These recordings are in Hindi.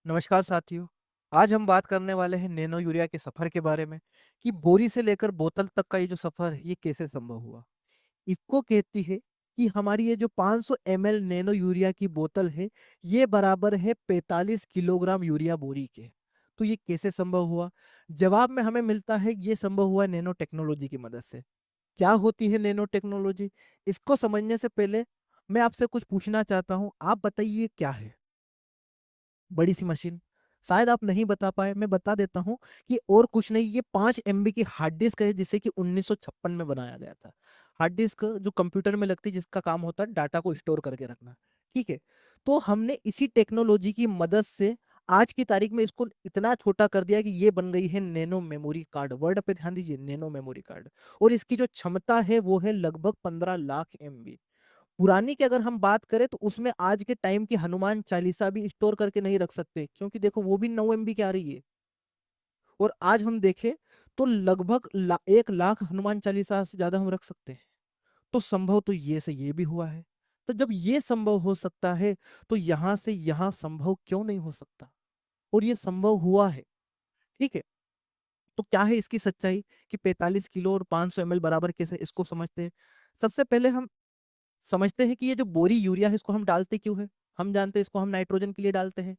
नमस्कार साथियों। आज हम बात करने वाले हैं नैनो यूरिया के सफर के बारे में कि बोरी से लेकर बोतल तक का ये जो सफर है ये कैसे संभव हुआ। इफ़को कहती है कि हमारी ये जो 500 ml नैनो यूरिया की बोतल है ये बराबर है 45 किलोग्राम यूरिया बोरी के। तो ये कैसे संभव हुआ? जवाब में हमें मिलता है ये संभव हुआ नैनो टेक्नोलॉजी की मदद से। क्या होती है नैनो टेक्नोलॉजी? इसको समझने से पहले मैं आपसे कुछ पूछना चाहता हूँ, आप बताइए क्या है? बड़ी सी मशीन। शायद आप नहीं बता पाए, मैं बता देता हूँ कि और कुछ नहीं, ये 5 एमबी की हार्ड डिस्क है जिसे कि 1956 में बनाया गया था। हार्ड डिस्क जो कंप्यूटर में लगती है जिसका काम होता है डाटा को स्टोर करके रखना। ठीक है। तो हमने इसी टेक्नोलॉजी की मदद से आज की तारीख में इसको इतना छोटा कर दिया कि ये बन गई है नैनो मेमोरी कार्ड। वर्ड पे ध्यान दीजिए, नैनो मेमोरी कार्ड। और इसकी जो क्षमता है वो है लगभग 15 लाख MB। पुरानी की अगर हम बात करें तो उसमें आज के टाइम की हनुमान चालीसा भी स्टोर करके नहीं रख सकते, क्योंकि देखो वो भी 9 MB की आ रही है। और आज हम देखें तो लगभग 1 लाख हनुमान चालीसा से ज्यादा हम रख सकते हैं। तो संभव तो ये से ये भी हुआ है। तो जब ये संभव हो सकता है तो यहां से यहां संभव क्यों नहीं हो सकता? और ये संभव हुआ है। ठीक है। तो क्या है इसकी सच्चाई कि 45 किलो और 500 ml बराबर कैसे, इसको समझते हैं। सबसे पहले हम समझते हैं कि ये जो बोरी यूरिया है इसको हम डालते क्यों है। हम जानते हैं इसको हम नाइट्रोजन के लिए डालते हैं।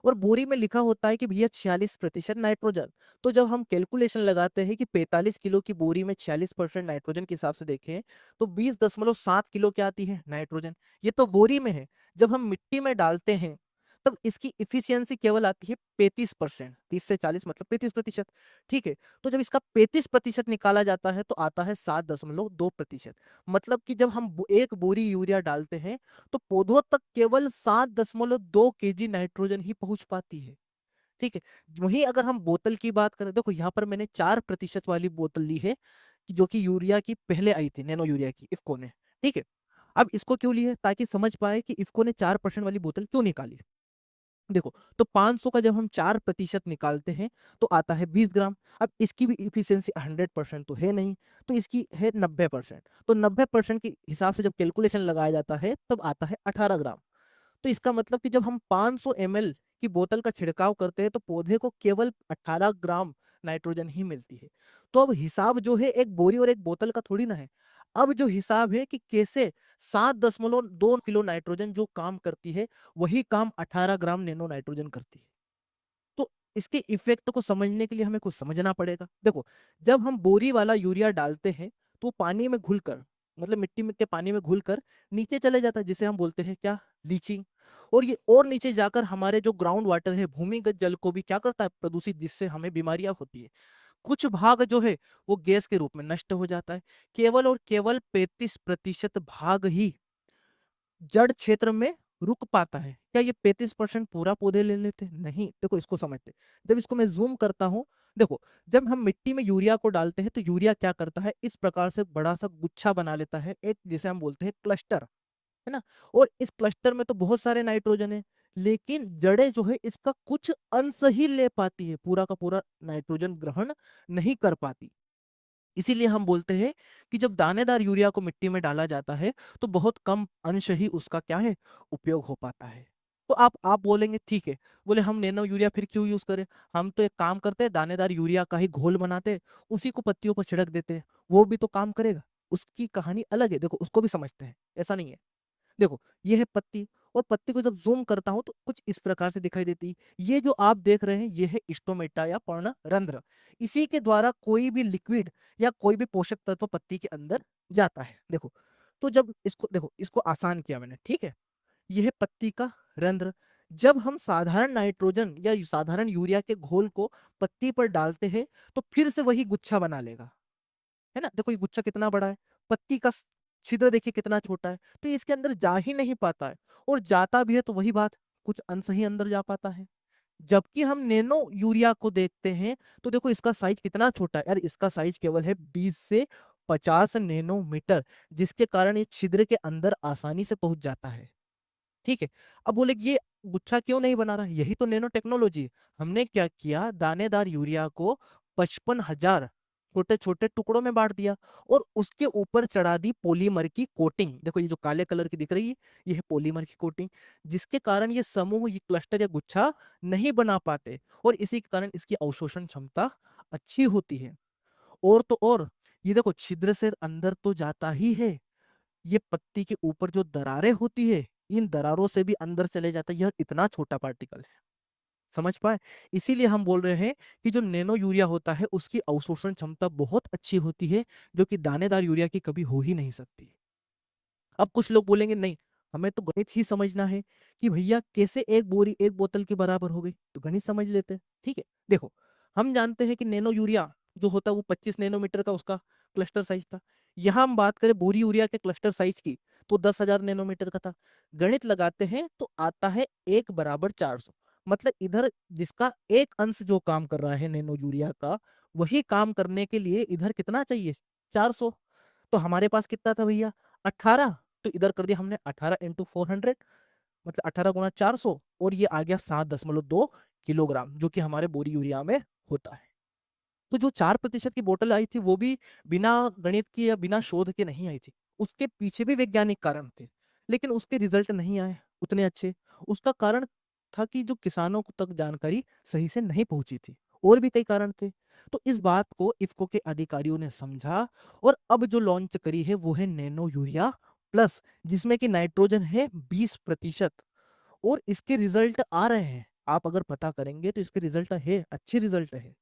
और बोरी में लिखा होता है कि भैया 46% नाइट्रोजन। तो जब हम कैलकुलेशन लगाते हैं कि 45 किलो की बोरी में 46% नाइट्रोजन के हिसाब से देखें तो 20.7 किलो क्या आती है नाइट्रोजन। ये तो बोरी में है। जब हम मिट्टी में डालते हैं तब इसकी इफिशियंसी केवल आती है 35%। 30 से 40 मतलब 35%। ठीक है। तो जब इसका 35% निकाला जाता है तो आता है 7.2%। मतलब कि जब हम एक बोरी यूरिया डालते हैं तो पौधों तक केवल 7.2 kg नाइट्रोजन ही पहुंच पाती है। ठीक है। वहीं अगर हम बोतल की बात करें, देखो यहाँ पर मैंने 4% वाली बोतल ली है जो कि यूरिया की पहले आई थी, नैनो यूरिया की, इफ्को ने। ठीक है। अब इसको क्यों ली है? ताकि समझ पाए कि इफ्को ने 4% वाली बोतल क्यों निकाली। देखो, तो 500 का जब हम 4% निकालते हैं तो आता है 20 ग्राम। अब इसकी भी इफिशियंसी 100% तो है नहीं, तो इसकी है 90%। तो 90% के हिसाब से जब कैलकुलेशन लगाया जाता है तब आता है 18 ग्राम। तो इसका मतलब कि जब हम 500 ml की बोतल का छिड़काव करते हैं तो पौधे को केवल 18 ग्राम नाइट्रोजन ही मिलती है। तो अब हिसाब जो है एक बोरी और एक बोतल का थोड़ी ना है। अब जो हिसाब है कि कैसे 7.2 किलो नाइट्रोजन जो काम करती है वही काम 18 ग्राम नैनो नाइट्रोजन करती है। तो इसके इफेक्ट को समझने के लिए हमें कुछ समझना पड़ेगा। देखो, जब हम बोरी वाला यूरिया डालते हैं तो पानी में घुलकर, मतलब मिट्टी में के पानी में घुलकर नीचे चले जाता है, जिसे हम बोलते हैं क्या, लीचिंग। और ये और नीचे जाकर हमारे जो ग्राउंड वाटर है, भूमिगत जल को भी क्या करता है, प्रदूषित, जिससे हमें बीमारियां होती है। कुछ भाग जो है वो गैस के रूप में नष्ट हो जाता है। केवल और केवल 35% भाग ही जड़ क्षेत्र में रुक पाता है। क्या ये 35% पूरा पौधे ले लेते हैं? नहीं। देखो, इसको समझते, जब इसको मैं जूम करता हूं, देखो, जब हम मिट्टी में यूरिया को डालते हैं तो यूरिया क्या करता है, इस प्रकार से बड़ा सा गुच्छा बना लेता है, एक जिसे हम बोलते हैं क्लस्टर, है ना। और इस क्लस्टर में तो बहुत सारे नाइट्रोजन है, लेकिन जड़ें जो है इसका कुछ अंश ही ले पाती है, पूरा का पूरा नाइट्रोजन ग्रहण नहीं कर पाती। इसीलिए हम बोलते हैं कि जब दानेदार यूरिया को मिट्टी में डाला जाता है तो बहुत कम अंश ही उसका क्या है, उपयोग हो पाता है। तो आप बोलेंगे ठीक है, बोले हम नैनो यूरिया फिर क्यों यूज करें? हम तो एक काम करते हैं, दानेदार यूरिया का ही घोल बनाते हैं, उसी को पत्तियों पर छिड़क देते हैं, वो भी तो काम करेगा। उसकी कहानी अलग है, देखो उसको भी समझते हैं, ऐसा नहीं है। देखो, ये है पत्ती, और पत्ती को जब जूम करता हूं तो कुछ इस प्रकार से दिखाई देती है। ये जो आप देख रहे हैं ये है स्टोमेटा या पर्णरंध्र। इसी के द्वारा कोई भी लिक्विड या कोई भी पोषक तत्व पत्ती के अंदर जाता है। देखो, तो जब इसको देखो, इसको आसान किया मैंने, ठीक है। यह है पत्ती का रंध्र। जब हम साधारण नाइट्रोजन या साधारण यूरिया के घोल को पत्ती पर डालते हैं तो फिर से वही गुच्छा बना लेगा, है ना। देखो ये गुच्छा कितना बड़ा है, पत्ती का छिद्र देखिए कितना छोटा है, तो ये इसके अंदर जा ही नहीं पाता है। और जाता भी है तो वही बात, कुछ अंश ही अंदर जा पाता है। जबकि हम नैनो यूरिया को देखते हैं तो देखो इसका साइज कितना छोटा है यार, इसका साइज केवल है 20 से 50 नैनोमीटर, जिसके कारण ये छिद्र के अंदर आसानी से पहुंच जाता है। ठीक है। अब बोले कि ये गुच्छा क्यों नहीं बना रहा, यही तो नैनो टेक्नोलॉजी है। हमने क्या किया, दानेदार यूरिया को 55,000 छोटे छोटे टुकड़ों में बांट दिया और उसके ऊपर चढ़ा दी पॉलीमर की कोटिंग। देखो ये जो काले कलर की दिख रही है, ये है पॉलीमर की कोटिंग, जिसके कारण ये समूह, ये क्लस्टर या गुच्छा नहीं बना पाते और इसी के कारण इसकी अवशोषण क्षमता अच्छी होती है। और तो और ये देखो छिद्र से अंदर तो जाता ही है, ये पत्ती के ऊपर जो दरारें होती है, इन दरारों से भी अंदर चले जाता है। यह इतना छोटा पार्टिकल है, समझ पाए। इसीलिए हम बोल रहे हैं कि जो नैनो यूरिया होता है उसकी अवशोषण क्षमता बहुत अच्छी होती है, जो कि दानेदार यूरिया की कभी हो ही नहीं सकती। अब कुछ लोग बोलेंगे नहीं, हमें तो गणित ही समझना है कि भैया कैसे एक बोरी एक बोतल के बराबर हो गई, तो गणित समझ लेते हैं। ठीक है, देखो हम जानते हैं कि नैनो यूरिया जो होता है वो 25 नैनोमीटर का उसका क्लस्टर साइज था। यहाँ हम बात करें बोरी यूरिया के क्लस्टर साइज की, तो 10,000 नैनोमीटर का था। गणित लगाते हैं तो आता है 1 = 400। मतलब इधर जिसका एक अंश जो काम कर रहा है नैनो यूरिया का, वही काम करने के लिए इधर कितना चाहिए, 400। तो हमारे पास कितना था भैया, 18। तो इधर कर दिया हमने 18 × 400, मतलब 18 × 400, और ये आ गया 7.2 किलोग्राम, जो कि हमारे बोरी यूरिया में होता है। तो जो 4% की बोतल आई थी वो भी बिना गणित की या बिना शोध के नहीं आई थी, उसके पीछे भी वैज्ञानिक कारण थे, लेकिन उसके रिजल्ट नहीं आए उतने अच्छे। उसका कारण था कि जो किसानों को तक जानकारी सही से नहीं पहुंची थी, और भी कई कारण थे। तो इस बात को इफ्को के अधिकारियों ने समझा और अब जो लॉन्च करी है वो है नैनो यूरिया प्लस, जिसमें कि नाइट्रोजन है 20%, और इसके रिजल्ट आ रहे हैं। आप अगर पता करेंगे तो इसके रिजल्ट है, अच्छे रिजल्ट है।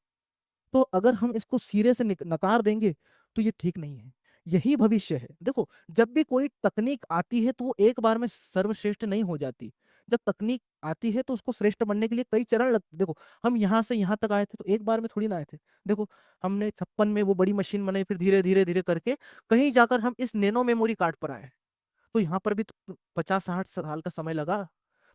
तो अगर हम इसको सिरे से नकार देंगे तो ये ठीक नहीं है। यही भविष्य है। देखो जब भी कोई तकनीक आती है तो वो एक बार में सर्वश्रेष्ठ नहीं हो जाती। जब तकनीक आती है तो उसको श्रेष्ठ बनने के लिए कई चरण लगते। देखो हम यहाँ से यहाँ तक आए थे तो एक बार में थोड़ी ना आए थे। देखो हमने 56 में वो बड़ी मशीन बनाई, फिर धीरे धीरे धीरे करके कहीं जाकर हम इस नैनो मेमोरी कार्ड पर आए। तो यहाँ पर भी तो 50-60 साल का समय लगा।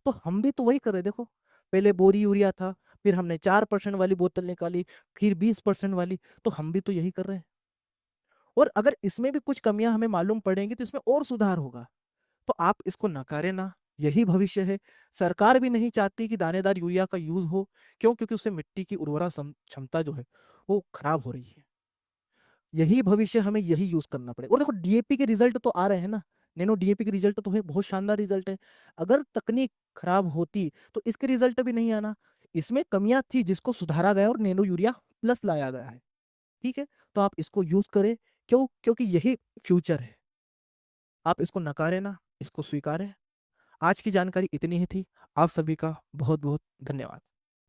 तो हम भी तो वही कर रहे, देखो पहले बोरी यूरिया था, फिर हमने 4% वाली बोतल निकाली, फिर 20% वाली। तो हम भी तो यही कर रहे हैं। और अगर इसमें भी कुछ कमियां हमें मालूम पड़ेंगी तो इसमें और सुधार होगा। तो आप इसको नकारे ना, यही भविष्य है। सरकार भी नहीं चाहती कि दानेदार यूरिया का यूज हो। क्यों? क्योंकि उससे मिट्टी की उर्वरा क्षमता जो है वो खराब हो रही है। यही भविष्य, हमें यही यूज करना पड़ेगा। और देखो डीएपी के रिजल्ट तो आ रहे हैं ना, नैनो डीएपी के रिजल्ट तो है, बहुत शानदार रिजल्ट है। अगर तकनीक खराब होती तो इसके रिजल्ट भी नहीं आना। इसमें कमियां थी जिसको सुधारा गया और नैनो यूरिया प्लस लाया गया है। ठीक है, तो आप इसको यूज करें। क्यों? क्योंकि यही फ्यूचर है। आप इसको नकारे ना, इसको स्वीकारें। आज की जानकारी इतनी ही थी। आप सभी का बहुत बहुत धन्यवाद।